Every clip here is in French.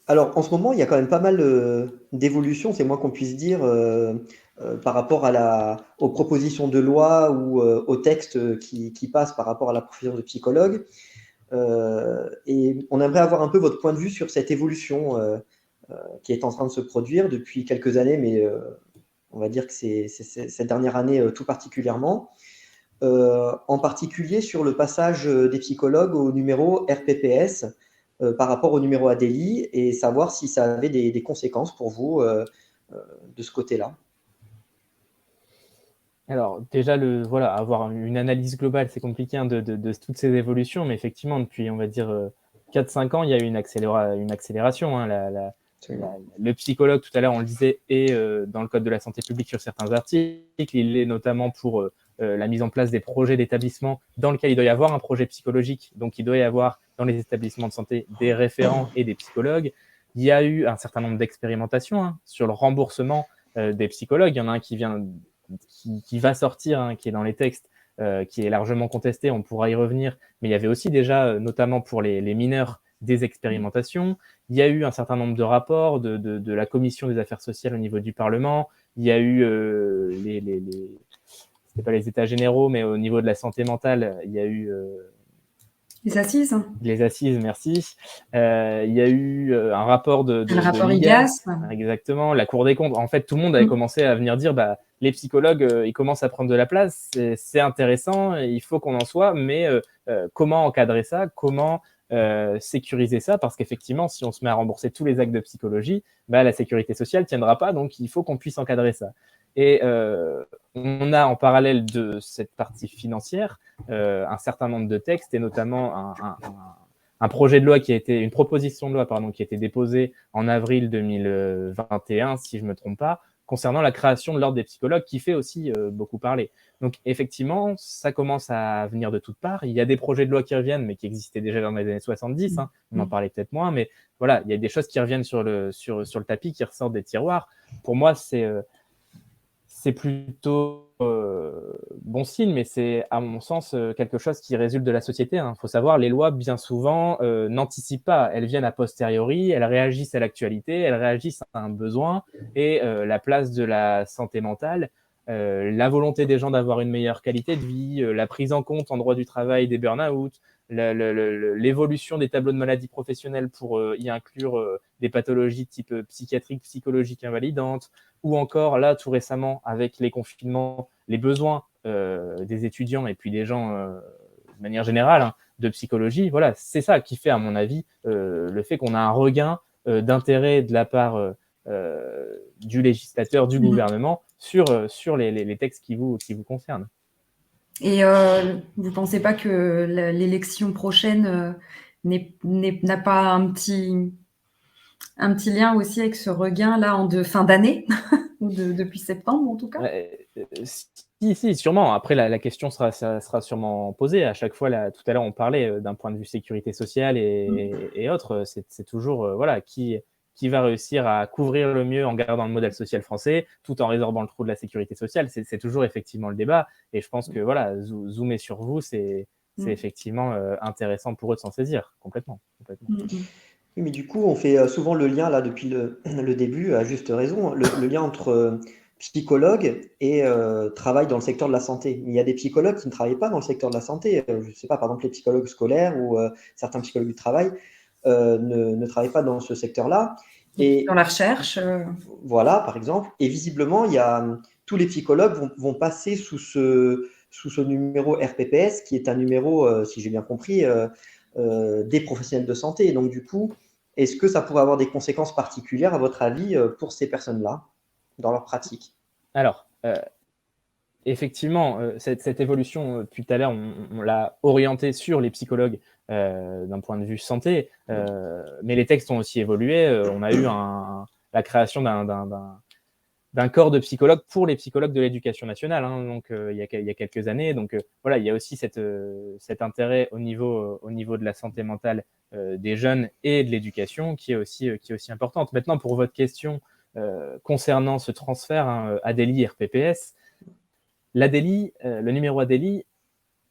Alors, en ce moment, il y a quand même pas mal d'évolutions, c'est moins qu'on puisse dire, par rapport aux propositions de loi ou aux textes qui passent par rapport à la profession de psychologue. Et on aimerait avoir un peu votre point de vue sur cette évolution qui est en train de se produire depuis quelques années, mais on va dire que c'est cette dernière année tout particulièrement. En particulier sur le passage des psychologues au numéro RPPS par rapport au numéro ADELI et savoir si ça avait des conséquences pour vous de ce côté-là. Alors déjà, voilà, avoir une analyse globale, c'est compliqué de toutes ces évolutions, mais effectivement, depuis, on va dire, 4-5 ans, il y a eu une accélération. Hein, le psychologue, tout à l'heure, on le disait, est dans le Code de la santé publique sur certains articles. Il est notamment pour la mise en place des projets d'établissement dans lesquels il doit y avoir un projet psychologique. Donc, il doit y avoir dans les établissements de santé des référents et des psychologues. Il y a eu un certain nombre d'expérimentations sur le remboursement des psychologues. Il y en a un qui va sortir, hein, qui est dans les textes, qui est largement contesté, on pourra y revenir, mais il y avait aussi déjà, notamment pour les mineurs, des expérimentations. Il y a eu un certain nombre de rapports de la Commission des affaires sociales au niveau du Parlement. Il y a eu c'était pas les états généraux, mais au niveau de la santé mentale, il y a eu Les assises. les assises, merci. Il y a eu un rapport Le de rapport l'IGAS, IGAS. exactement, la Cour des comptes. En fait, tout le monde avait commencé à venir dire les psychologues, ils commencent à prendre de la place, c'est intéressant, il faut qu'on en soit, mais comment encadrer ça, comment sécuriser ça, parce qu'effectivement, si on se met à rembourser tous les actes de psychologie, la sécurité sociale ne tiendra pas, donc il faut qu'on puisse encadrer ça. Et on a en parallèle de cette partie financière un certain nombre de textes, et notamment un projet de loi une proposition de loi qui a été déposée en avril 2021, si je ne me trompe pas, concernant la création de l'ordre des psychologues, qui fait aussi beaucoup parler. Donc effectivement, ça commence à venir de toutes parts. Il y a des projets de loi qui reviennent, mais qui existaient déjà dans les années 70. Hein. On en parlait peut-être moins, mais voilà, il y a des choses qui reviennent sur le tapis, qui ressortent des tiroirs. Pour moi, c'est plutôt bon signe, mais c'est à mon sens quelque chose qui résulte de la société. Il faut savoir, les lois, bien souvent, n'anticipent pas. Elles viennent a posteriori, elles réagissent à l'actualité, elles réagissent à un besoin, et la place de la santé mentale, la volonté des gens d'avoir une meilleure qualité de vie, la prise en compte en droit du travail des burn-out, l'évolution des tableaux de maladies professionnelles pour y inclure des pathologies type psychiatrique, psychologique invalidantes, ou encore là, tout récemment, avec les confinements, les besoins des étudiants et puis des gens de manière générale de psychologie. Voilà, c'est ça qui fait, à mon avis, le fait qu'on a un regain d'intérêt de la part du législateur, du gouvernement sur les textes qui vous concernent. Et vous ne pensez pas que l'élection prochaine n'a pas un petit lien aussi avec ce regain-là de fin d'année ou depuis septembre en tout cas? Si, sûrement. Après, la question sera sûrement posée. À chaque fois, tout à l'heure, on parlait d'un point de vue sécurité sociale et autres. C'est toujours, voilà, qui va réussir à couvrir le mieux en gardant le modèle social français, tout en résorbant le trou de la sécurité sociale. C'est toujours effectivement le débat. Et je pense que, voilà, zoomer sur vous, c'est effectivement intéressant pour eux de s'en saisir complètement. Oui, mais du coup, on fait souvent le lien, là, depuis le début, à juste raison, le lien entre psychologue et travail dans le secteur de la santé. Il y a des psychologues qui ne travaillent pas dans le secteur de la santé. Je ne sais pas, par exemple, les psychologues scolaires ou certains psychologues du travail ne travaillent pas dans ce secteur-là. Dans la recherche. Voilà, par exemple. Et visiblement, tous les psychologues vont passer sous ce numéro RPPS, qui est un numéro, si j'ai bien compris, des professionnels de santé. Et donc, du coup, est-ce que ça pourrait avoir des conséquences particulières, à votre avis, pour ces personnes-là, dans leur pratique? Alors, effectivement, cette évolution, depuis tout à l'heure, on l'a orientée sur les psychologues d'un point de vue santé, mais les textes ont aussi évolué. On a eu la création d'un corps de psychologues pour les psychologues de l'éducation nationale, hein, donc il y a quelques années. Donc voilà, il y a aussi cet intérêt au niveau de la santé mentale des jeunes et de l'éducation qui est aussi importante. Maintenant, pour votre question concernant ce transfert ADELI-RPPS, l'ADELI, le numéro ADELI,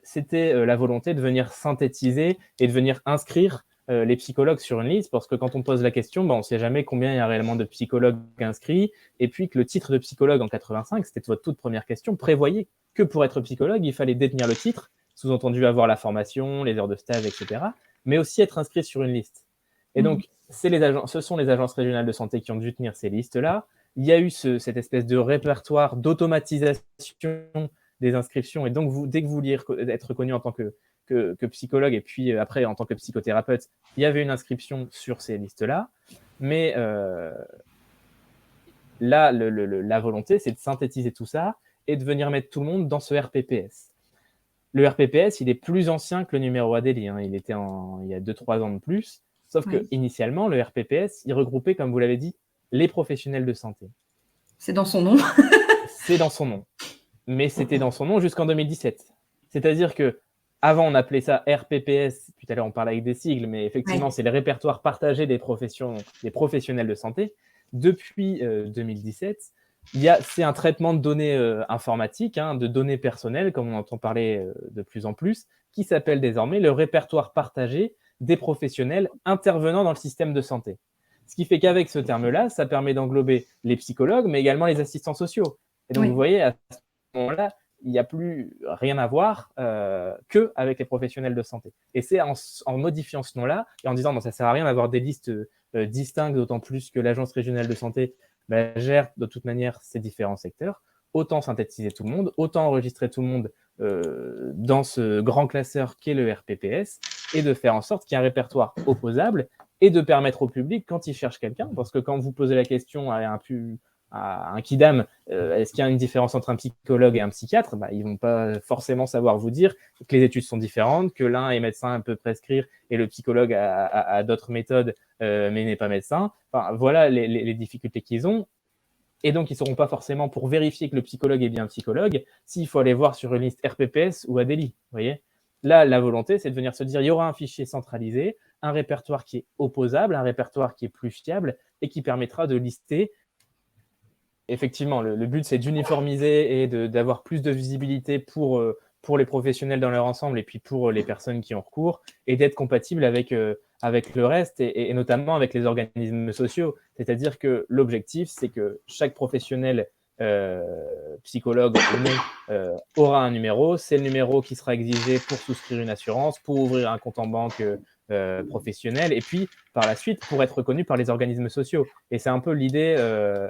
c'était la volonté de venir synthétiser et de venir inscrire les psychologues sur une liste, parce que quand on pose la question, on ne sait jamais combien il y a réellement de psychologues inscrits, et puis que le titre de psychologue en 85, c'était votre toute première question, prévoyait que pour être psychologue, il fallait détenir le titre, sous-entendu avoir la formation, les heures de stage, etc., mais aussi être inscrit sur une liste. Et donc, ce sont les agences régionales de santé qui ont dû tenir ces listes-là. Il y a eu cette espèce de répertoire d'automatisation des inscriptions, et donc dès que vous vouliez être reconnu en tant que psychologue, et puis après en tant que psychothérapeute, il y avait une inscription sur ces listes-là. Mais là, la volonté, c'est de synthétiser tout ça et de venir mettre tout le monde dans ce RPPS. Le RPPS, il est plus ancien que le numéro Adélie, hein. Il était il y a 2-3 ans de plus, sauf que initialement, le RPPS, il regroupait, comme vous l'avez dit, les professionnels de santé. C'est dans son nom. C'est dans son nom. Mais c'était dans son nom jusqu'en 2017. C'est-à-dire que avant, on appelait ça RPPS, tout à l'heure on parlait avec des sigles, mais effectivement, c'est le répertoire partagé des professionnels de santé. Depuis 2017, c'est un traitement de données informatiques, hein, de données personnelles, comme on entend parler de plus en plus, qui s'appelle désormais le répertoire partagé des professionnels intervenant dans le système de santé. Ce qui fait qu'avec ce terme-là, ça permet d'englober les psychologues, mais également les assistants sociaux. Et donc, vous voyez, à ce moment-là, il n'y a plus rien à voir qu'avec les professionnels de santé. Et c'est en modifiant ce nom-là et en disant non, ça ne sert à rien d'avoir des listes distinctes, d'autant plus que l'Agence régionale de santé gère de toute manière ces différents secteurs, autant synthétiser tout le monde, autant enregistrer tout le monde dans ce grand classeur qu'est le RPPS, et de faire en sorte qu'il y ait un répertoire opposable et de permettre au public, quand il cherche quelqu'un, parce que quand vous posez la question à un kidam, est-ce qu'il y a une différence entre un psychologue et un psychiatre, ils ne vont pas forcément savoir vous dire que les études sont différentes, que l'un est médecin, peut prescrire, et le psychologue a d'autres méthodes, mais n'est pas médecin. Enfin, voilà les difficultés qu'ils ont. Et donc, ils ne sauront pas forcément, pour vérifier que le psychologue est bien psychologue, s'il faut aller voir sur une liste RPPS ou Adélie. Vous voyez ? Là, la volonté, c'est de venir se dire, il y aura un fichier centralisé, un répertoire qui est opposable, un répertoire qui est plus fiable et qui permettra de lister. Effectivement, le but, c'est d'uniformiser et d'avoir plus de visibilité pour les professionnels dans leur ensemble et puis pour les personnes qui ont recours, et d'être compatible avec le reste et notamment avec les organismes sociaux. C'est-à-dire que l'objectif, c'est que chaque professionnel, psychologue ou non, aura un numéro. C'est le numéro qui sera exigé pour souscrire une assurance, pour ouvrir un compte en banque professionnel, et puis par la suite pour être reconnu par les organismes sociaux. Et c'est un peu l'idée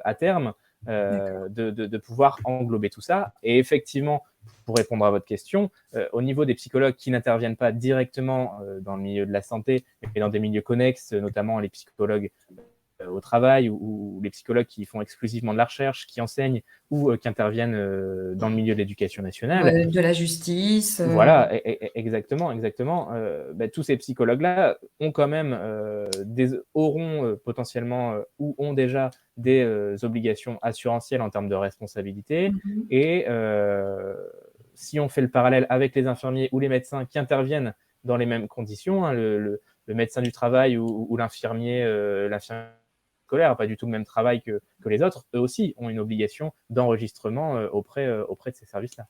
à terme de pouvoir englober tout ça. Et effectivement, pour répondre à votre question, au niveau des psychologues qui n'interviennent pas directement dans le milieu de la santé, mais dans des milieux connexes, notamment les psychologues au travail ou les psychologues qui font exclusivement de la recherche, qui enseignent ou qui interviennent dans le milieu de l'éducation nationale. De la justice. Voilà, exactement. Tous ces psychologues-là ont quand même auront potentiellement ou ont déjà des obligations assurantielles en termes de responsabilité. Et si on fait le parallèle avec les infirmiers ou les médecins qui interviennent dans les mêmes conditions, hein, le médecin du travail ou l'infirmier scolaire n'a pas du tout le même travail que les autres, eux aussi ont une obligation d'enregistrement auprès de ces services-là.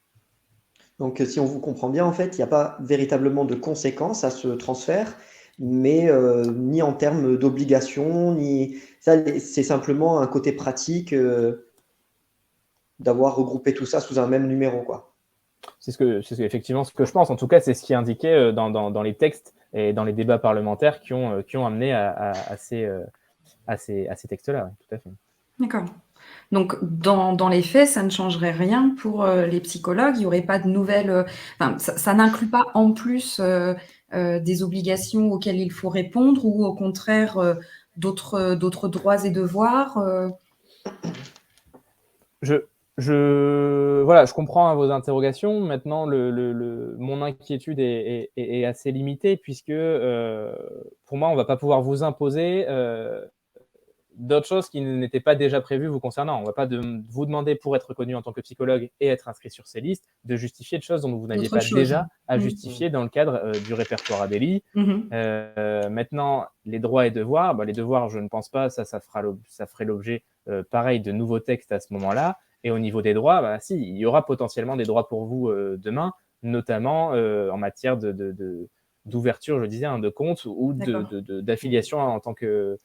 Donc, si on vous comprend bien, en fait, il n'y a pas véritablement de conséquences à ce transfert, mais ni en termes d'obligation, ni ça, c'est simplement un côté pratique d'avoir regroupé tout ça sous un même numéro, quoi. C'est effectivement ce que je pense. En tout cas, c'est ce qui est indiqué dans les textes et dans les débats parlementaires qui ont amené à ces textes-là. Oui, tout à fait. D'accord. Donc, dans les faits, ça ne changerait rien pour les psychologues. Il n'y aurait pas de nouvelles. Ça n'inclut pas en plus des obligations auxquelles il faut répondre, ou au contraire d'autres droits et devoirs. Je comprends vos interrogations. Maintenant, mon inquiétude est assez limitée, puisque pour moi, on ne va pas pouvoir vous imposer d'autres choses qui n'étaient pas déjà prévues vous concernant. On ne va pas vous demander, pour être reconnu en tant que psychologue et être inscrit sur ces listes, de justifier de choses dont vous n'aviez pas déjà à justifier dans le cadre du répertoire Adélie. Maintenant, les droits et devoirs, les devoirs, je ne pense pas, ça ferait l'objet pareil de nouveaux textes à ce moment-là. Et au niveau des droits, si, il y aura potentiellement des droits pour vous demain, notamment en matière d'ouverture, je disais, de compte ou D'accord. d'affiliation en tant que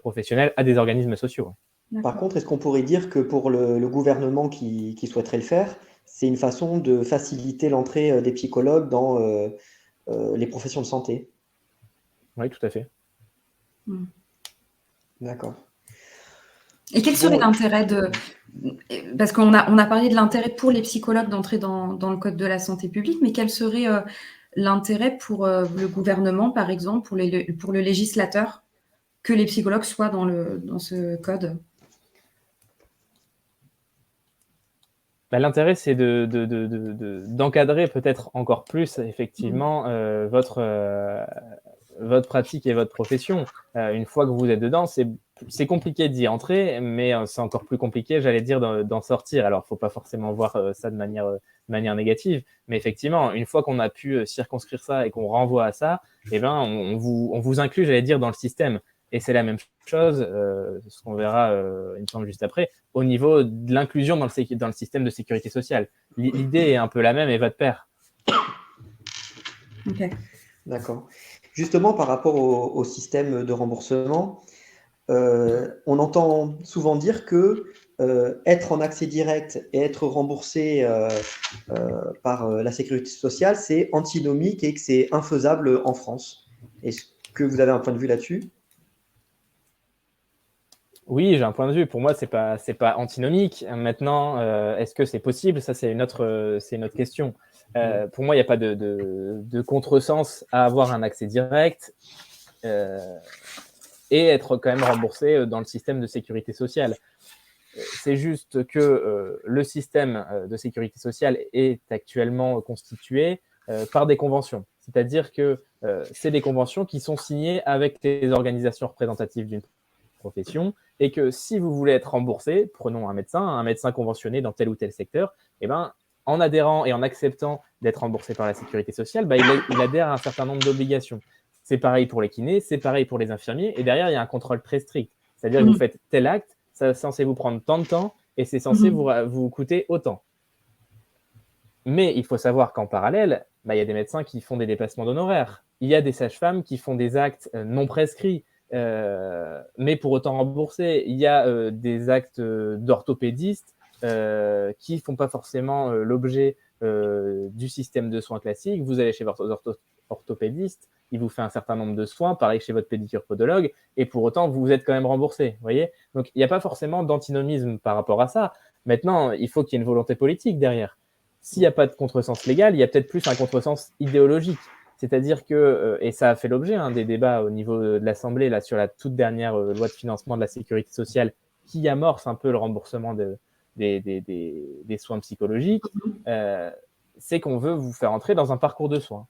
professionnel à des organismes sociaux. Par contre, est-ce qu'on pourrait dire que pour le gouvernement qui souhaiterait le faire, c'est une façon de faciliter l'entrée des psychologues dans les professions de santé? Oui, tout à fait. D'accord. Et quel serait Bon, l'intérêt de... Parce qu'on a parlé de l'intérêt pour les psychologues d'entrer dans le code de la santé publique, mais quel serait l'intérêt pour le gouvernement, par exemple, pour le législateur, que les psychologues soient dans ce code? L'intérêt, c'est d'encadrer peut-être encore plus, effectivement, votre pratique et votre profession. Une fois que vous êtes dedans, c'est compliqué d'y entrer, mais c'est encore plus compliqué, j'allais dire, d'en sortir. Alors, il ne faut pas forcément voir ça de manière négative, mais effectivement, une fois qu'on a pu circonscrire ça et qu'on renvoie à ça, eh ben, on vous inclut, j'allais dire, dans le système. Et c'est la même chose, ce qu'on verra, il me semble, juste après, au niveau de l'inclusion dans le système de sécurité sociale. L'idée est un peu la même et va de pair. Ok. d'accord. Justement, par rapport au système de remboursement, on entend souvent dire que être en accès direct et être remboursé par la sécurité sociale, c'est antinomique et que c'est infaisable en France. Est-ce que vous avez un point de vue là-dessus? Oui, j'ai un point de vue. Pour moi, c'est pas antinomique. Maintenant, est-ce que c'est possible? Ça, c'est une autre question. Pour moi, il n'y a pas de contresens à avoir un accès direct et être quand même remboursé dans le système de sécurité sociale. C'est juste que le système de sécurité sociale est actuellement constitué par des conventions. C'est-à-dire que c'est des conventions qui sont signées avec les organisations représentatives d'une profession et que si vous voulez être remboursé, prenons un médecin conventionné dans tel ou tel secteur, eh ben, en adhérant et en acceptant d'être remboursé par la sécurité sociale, il adhère à un certain nombre d'obligations. C'est pareil pour les kinés, c'est pareil pour les infirmiers, et derrière, il y a un contrôle très strict. C'est-à-dire que vous faites tel acte, c'est censé vous prendre tant de temps, et c'est censé vous coûter autant. Mais il faut savoir qu'en parallèle, il y a des médecins qui font des dépassements d'honoraires. Il y a des sages-femmes qui font des actes non prescrits, mais pour autant remboursés. Il y a des actes d'orthopédistes qui ne font pas forcément l'objet du système de soins classique. Vous allez chez votre orthopédiste, il vous fait un certain nombre de soins, pareil chez votre pédicure-podologue, et pour autant, vous êtes quand même remboursé. Voyez, donc, il n'y a pas forcément d'antinomisme par rapport à ça. Maintenant, il faut qu'il y ait une volonté politique derrière. S'il n'y a pas de contresens légal, il y a peut-être plus un contresens idéologique. C'est-à-dire que, et ça a fait l'objet des débats au niveau de l'Assemblée là, sur la toute dernière loi de financement de la sécurité sociale qui amorce un peu le remboursement des soins psychologiques, c'est qu'on veut vous faire entrer dans un parcours de soins.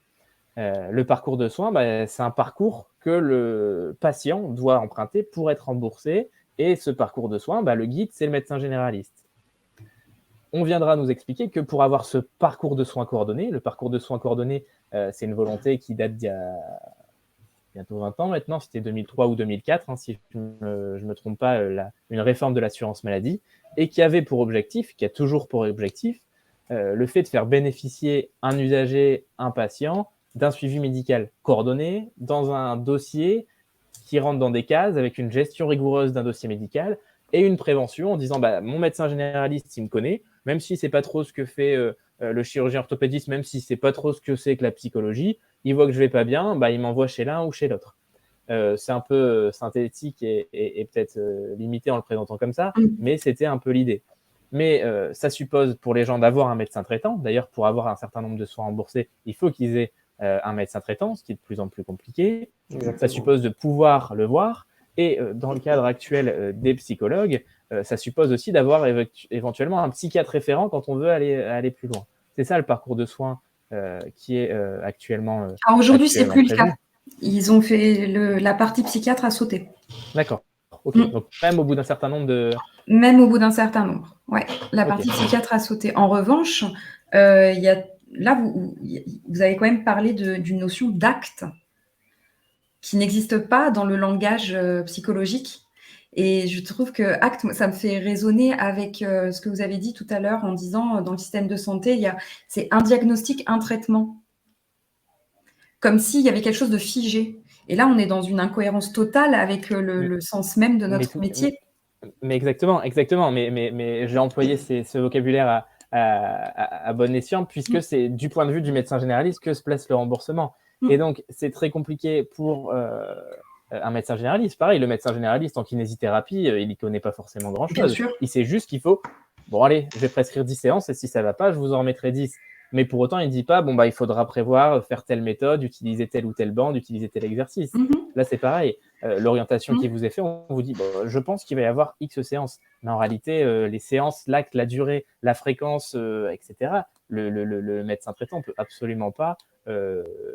Le parcours de soins, c'est un parcours que le patient doit emprunter pour être remboursé. Et ce parcours de soins, le guide, c'est le médecin généraliste. On viendra nous expliquer que pour avoir ce parcours de soins coordonné, le parcours de soins coordonné, c'est une volonté qui date d'il y a bientôt 20 ans maintenant, c'était 2003 ou 2004, si je ne me trompe pas, une réforme de l'assurance maladie, et qui avait pour objectif, qui a toujours pour objectif, le fait de faire bénéficier un usager, un patient, d'un suivi médical coordonné dans un dossier qui rentre dans des cases avec une gestion rigoureuse d'un dossier médical et une prévention en disant mon médecin généraliste, il me connaît, même si c'est pas trop ce que fait le chirurgien orthopédiste, même si c'est pas trop ce que c'est que la psychologie, il voit que je vais pas bien, il m'envoie chez l'un ou chez l'autre. C'est un peu synthétique et peut-être limité en le présentant comme ça, mais c'était un peu l'idée. Mais ça suppose pour les gens d'avoir un médecin traitant. D'ailleurs, pour avoir un certain nombre de soins remboursés, il faut qu'ils aient un médecin traitant, ce qui est de plus en plus compliqué. Exactement. Ça suppose de pouvoir le voir. Et dans le cadre actuel des psychologues, ça suppose aussi d'avoir éventuellement un psychiatre référent quand on veut aller plus loin. C'est ça le parcours de soins qui est actuellement. Alors aujourd'hui, c'est plus prévu. le cas. Ils ont fait la partie psychiatre à sauter. D'accord. Ok. Donc même au bout d'un certain nombre de. Même au bout d'un certain nombre. Ouais. La partie psychiatre a sauté. En revanche, là, vous avez quand même parlé d'une notion d'acte qui n'existe pas dans le langage psychologique. Et je trouve que acte, ça me fait résonner avec ce que vous avez dit tout à l'heure en disant dans le système de santé, c'est un diagnostic, un traitement. comme s'il y avait quelque chose de figé. Et là, on est dans une incohérence totale avec le sens même de notre métier. Mais exactement. Mais j'ai employé ce vocabulaire à bon escient, puisque c'est du point de vue du médecin généraliste que se place le remboursement. Et donc, c'est très compliqué pour un médecin généraliste. Pareil, le médecin généraliste en kinésithérapie, il n'y connaît pas forcément grand-chose. Il sait juste qu'il faut, bon allez, je vais prescrire 10 séances, et si ça ne va pas, je vous en remettrai 10. Mais pour autant, il ne dit pas, bon, bah, il faudra prévoir, faire telle méthode, utiliser telle ou telle bande, utiliser tel exercice. Là, c'est pareil. L'orientation qui vous est faite, on vous dit, bon, je pense qu'il va y avoir X séances. Mais en réalité, les séances, l'acte, la durée, la fréquence, etc., le médecin traitant ne peut absolument pas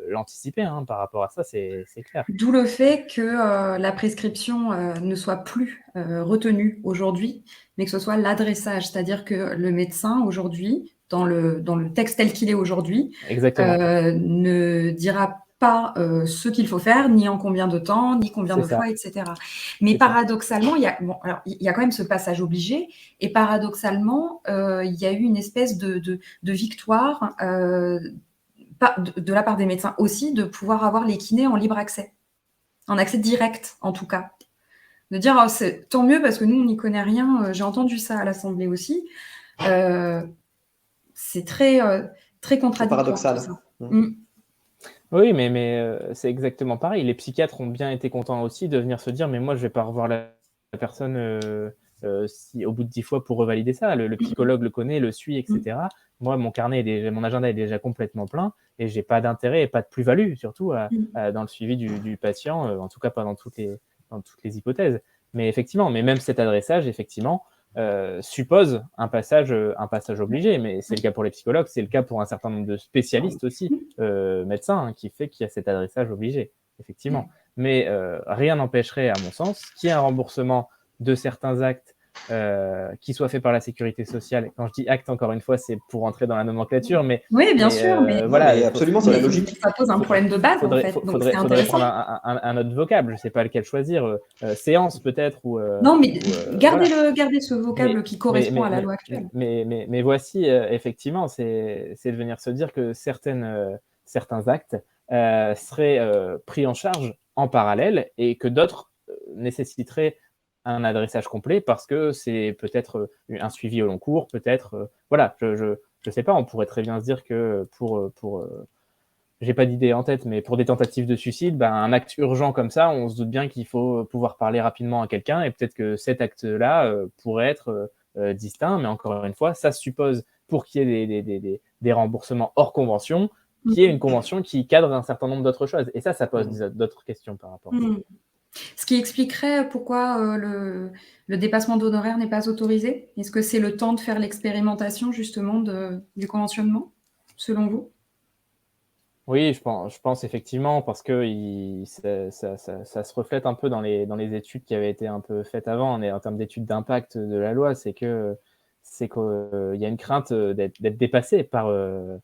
l'anticiper par rapport à ça, c'est clair. D'où le fait que la prescription ne soit plus retenue aujourd'hui, mais que ce soit l'adressage. C'est-à-dire que le médecin, aujourd'hui, dans le texte tel qu'il est aujourd'hui, ne dira pas ce qu'il faut faire, ni en combien de temps, ni combien de fois, etc. Mais paradoxalement, il y a quand même ce passage obligé, et paradoxalement, il y a eu une espèce de victoire de la part des médecins aussi, de pouvoir avoir les kinés en libre accès, en accès direct en tout cas. De dire, oh, c'est tant mieux parce que nous, on n'y connaît rien, j'ai entendu ça à l'Assemblée aussi. C'est très, très contradictoire. Paradoxal. Oui, mais c'est exactement pareil. Les psychiatres ont bien été contents aussi de venir se dire, mais moi, je ne vais pas revoir la personne si, au bout de 10 fois pour revalider ça. Le psychologue le connaît, le suit, etc. Moi, mon agenda est déjà complètement plein et je n'ai pas d'intérêt et pas de plus-value, surtout dans le suivi du patient, en tout cas pas dans toutes les hypothèses. Mais effectivement, même cet adressage, effectivement, suppose un passage obligé, mais c'est le cas pour les psychologues, c'est le cas pour un certain nombre de spécialistes aussi, médecins, qui fait qu'il y a cet adressage obligé, effectivement. Mais rien n'empêcherait, à mon sens, qu'il y ait un remboursement de certains actes qui soit fait par la sécurité sociale. Quand je dis acte, encore une fois, c'est pour entrer dans la nomenclature, mais oui, bien sûr, mais voilà, absolument, c'est la logique. Ça pose un problème de base, en fait. Faudrait prendre un autre vocable. Je ne sais pas lequel choisir. Séance peut-être ou. Non, mais gardez ce vocable qui correspond à la loi actuelle. Mais voici, effectivement, c'est de venir se dire que certains actes seraient pris en charge en parallèle et que d'autres nécessiteraient un adressage complet parce que c'est peut-être un suivi au long cours, peut-être. Voilà, je sais pas, on pourrait très bien se dire que j'ai pas d'idée en tête, mais pour des tentatives de suicide, un acte urgent comme ça, on se doute bien qu'il faut pouvoir parler rapidement à quelqu'un et peut-être que cet acte-là pourrait être distinct, mais encore une fois, ça suppose, pour qu'il y ait des remboursements hors convention, qu'il y ait une convention qui cadre un certain nombre d'autres choses. Et ça pose d'autres questions par rapport à ça. Ce qui expliquerait pourquoi le dépassement d'honoraires n'est pas autorisé. Est-ce que c'est le temps de faire l'expérimentation justement du conventionnement, selon vous? Oui, je pense effectivement, parce que ça se reflète un peu dans les études qui avaient été un peu faites avant, en termes d'études d'impact de la loi, c'est qu'il y a une crainte d'être dépassé par le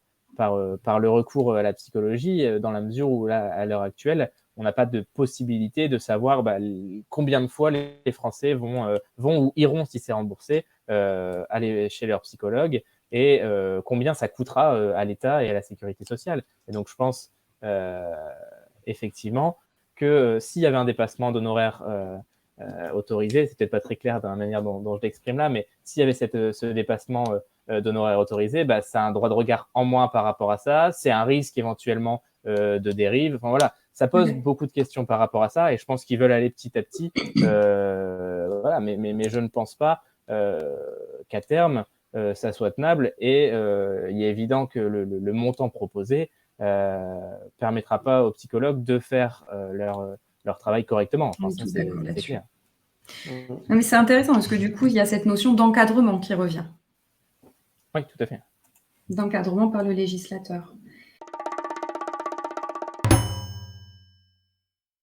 recours à la psychologie, dans la mesure où, là, à l'heure actuelle, on n'a pas de possibilité de savoir combien de fois les Français vont ou iront, si c'est remboursé, aller chez leur psychologue et combien ça coûtera à l'État et à la sécurité sociale. Et donc, je pense effectivement que s'il y avait un dépassement d'honoraires autorisé, c'est peut-être pas très clair dans la manière dont je l'exprime là, mais s'il y avait ce dépassement d'honoraires autorisé, c'est un droit de regard en moins par rapport à ça, c'est un risque éventuellement de dérive. Enfin, voilà, ça pose beaucoup de questions par rapport à ça et je pense qu'ils veulent aller petit à petit. Voilà, mais je ne pense pas qu'à terme, ça soit tenable et il est évident que le montant proposé permettra pas aux psychologues de faire leur travail correctement. Enfin, ça, c'est clair. Non, mais c'est intéressant parce que du coup, il y a cette notion d'encadrement qui revient. Oui, tout à fait. D'encadrement par le législateur.